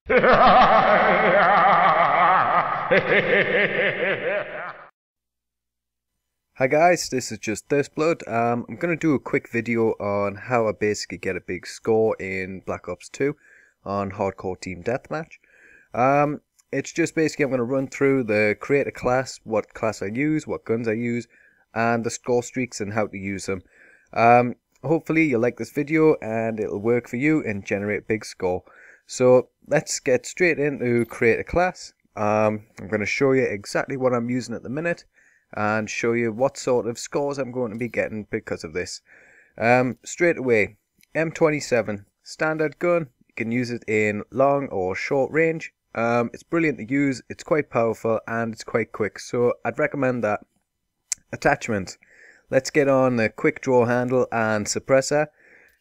Hi guys, this is just Thirstblood. I'm going to do a quick video on how I basically get a big score in Black Ops 2 on Hardcore Team Deathmatch. It's just basically I'm going to run through the creator class, what class I use, what guns I use, and the score streaks and how to use them. Hopefully you'll like this video and it'll work for you and generate a big score. So let's get straight into create a class. I'm going to show you exactly what I'm using at the minute and show you what sort of scores I'm going to be getting because of this. Straight away, M27, standard gun. You can use it in long or short range. It's brilliant to use, it's quite powerful and it's quite quick, so I'd recommend that. Attachments. Let's get on the quick draw handle and suppressor.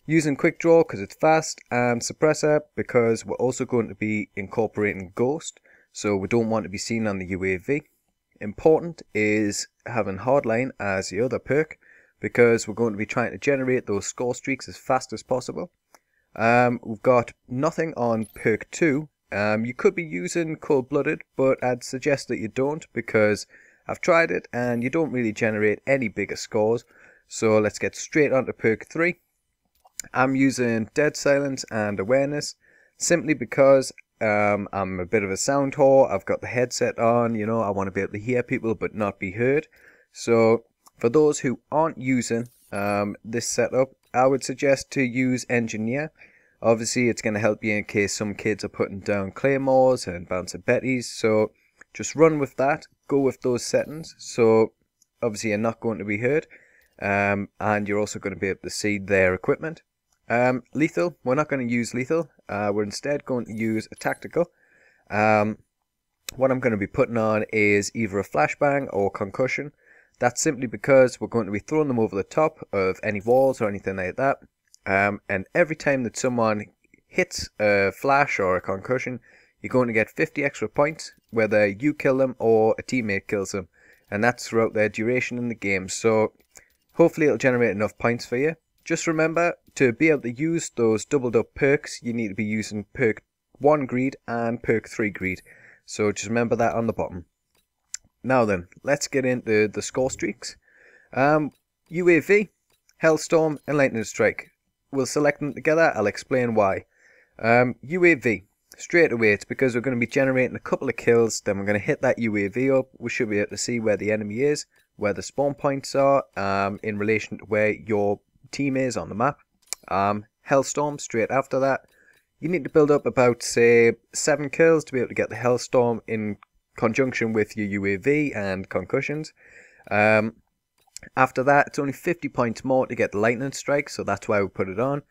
Using quick draw because it's fast, and suppressor because we're also going to be incorporating ghost, so we don't want to be seen on the UAV. Important is having hardline as the other perk because we're going to be trying to generate those score streaks as fast as possible. We've got nothing on perk 2. You could be using cold-blooded, but I'd suggest that you don't because I've tried it and you don't really generate any bigger scores. So let's get straight onto perk 3. I'm using dead silence and awareness simply because I'm a bit of a sound whore. I've got the headset on, you know, I want to be able to hear people but not be heard. So for those who aren't using this setup, I would suggest to use engineer. Obviously it's going to help you in case some kids are putting down claymores and bouncing betties, so just run with that, go with those settings, so obviously you're not going to be heard, and you're also going to be able to see their equipment. Lethal, we're not going to use lethal, we're instead going to use a tactical. What I'm going to be putting on is either a flashbang or concussion. That's simply because we're going to be throwing them over the top of any walls or anything like that. And every time that someone hits a flash or a concussion, you're going to get 50 extra points, whether you kill them or a teammate kills them. And that's throughout their duration in the game. So hopefully it'll generate enough points for you. Just remember, to be able to use those doubled up perks, you need to be using perk 1 greed and perk 3 greed. So just remember that on the bottom. Now then, let's get into the score streaks. UAV, Hellstorm and Lightning Strike. We'll select them together, I'll explain why. UAV, straight away, it's because we're going to be generating a couple of kills, then we're going to hit that UAV up. We should be able to see where the enemy is, where the spawn points are, in relation to where your team is on the map. Hellstorm, straight after that. You need to build up about, say, 7 kills to be able to get the Hellstorm in conjunction with your UAV and concussions. After that, it's only 50 points more to get the Lightning Strike, so that's why we put it on.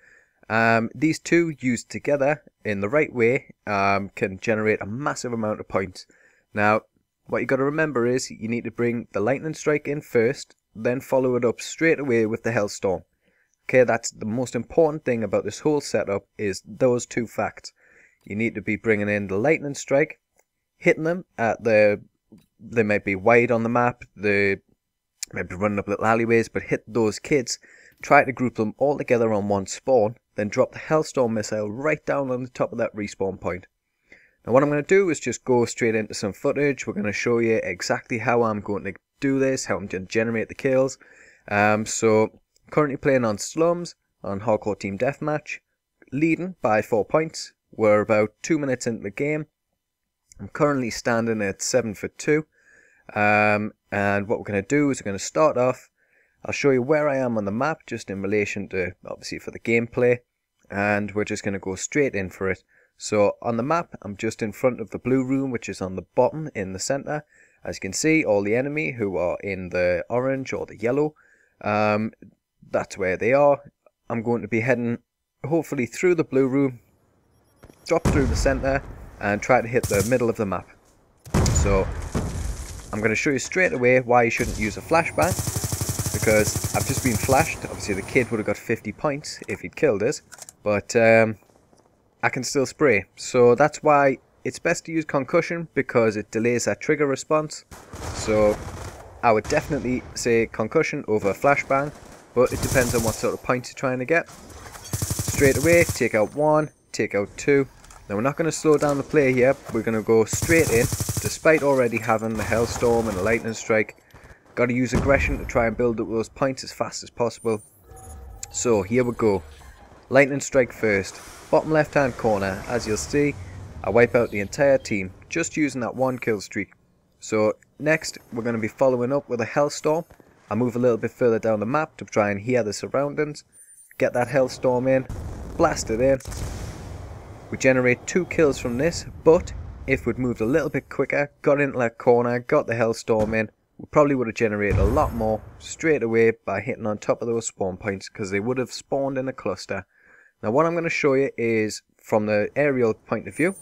These two used together in the right way can generate a massive amount of points. Now, what you got to remember is you need to bring the Lightning Strike in first, then follow it up straight away with the Hellstorm. Okay, that's the most important thing about this whole setup, is those two facts. You need to be bringing in the Lightning Strike, hitting them at they might be wide on the map, they might be running up little alleyways, but hit those kids, try to group them all together on one spawn, then drop the Hellstorm missile right down on the top of that respawn point. Now what I'm going to do is just go straight into some footage. We're going to show you exactly how I'm going to do this, how I'm going to generate the kills. So currently playing on Slums on Hardcore Team Deathmatch, leading by 4 points. We're about 2 minutes into the game. I'm currently standing at 7 for 2. And what we're going to do is we're going to start off. I'll show you where I am on the map just in relation to, obviously, for the gameplay, and we're just going to go straight in for it. So on the map, I'm just in front of the blue room, which is on the bottom in the center. As you can see, all the enemy who are in the orange or the yellow, that's where they are. I'm going to be heading hopefully through the blue room, drop through the center and try to hit the middle of the map. So I'm going to show you straight away why you shouldn't use a flashbang, because I've just been flashed. Obviously the kid would have got 50 points if he'd killed us, but I can still spray. So that's why it's best to use concussion, because it delays that trigger response. So I would definitely say concussion over flashbang, but it depends on what sort of points you're trying to get. Straight away, take out 1, take out 2, Now we're not going to slow down the play here, we're going to go straight in, despite already having the Hellstorm and the Lightning Strike. Got to use aggression to try and build up those points as fast as possible. So here we go. Lightning Strike first. Bottom left hand corner, as you'll see, I wipe out the entire team, just using that one kill streak. So next we're going to be following up with a Hellstorm. I move a little bit further down the map to try and hear the surroundings. Get that Hellstorm in, blast it in. We generate 2 kills from this, but if we'd moved a little bit quicker, got into that corner, got the Hellstorm in, we probably would have generated a lot more straight away by hitting on top of those spawn points, because they would have spawned in a cluster. Now what I'm going to show you is from the aerial point of view.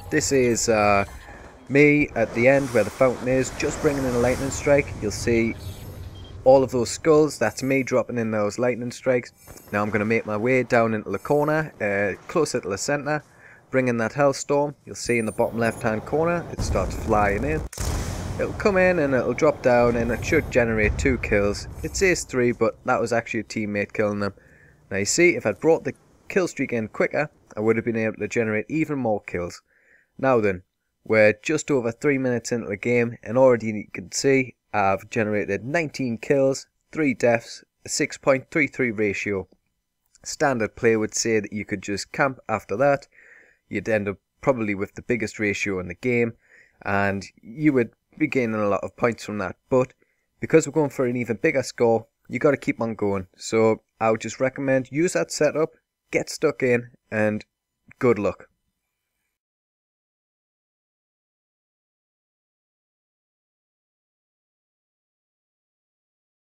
This is me at the end where the fountain is, just bringing in a lightning strike. You'll see all of those skulls, that's me dropping in those lightning strikes. Now I'm going to make my way down into the corner, closer to the centre, bring in that Hellstorm. You'll see in the bottom left hand corner, it starts flying in. It'll come in and it'll drop down and it should generate 2 kills. It says 3, but that was actually a teammate killing them. Now you see, if I'd brought the kill streak in quicker, I would have been able to generate even more kills. Now then, we're just over 3 minutes into the game and already you can see I've generated 19 kills, 3 deaths, a 6.33 ratio. Standard play would say that you could just camp after that. You'd end up probably with the biggest ratio in the game and you would be gaining a lot of points from that. But because we're going for an even bigger score, you got to keep on going. So I would just recommend use that setup, get stuck in, and good luck.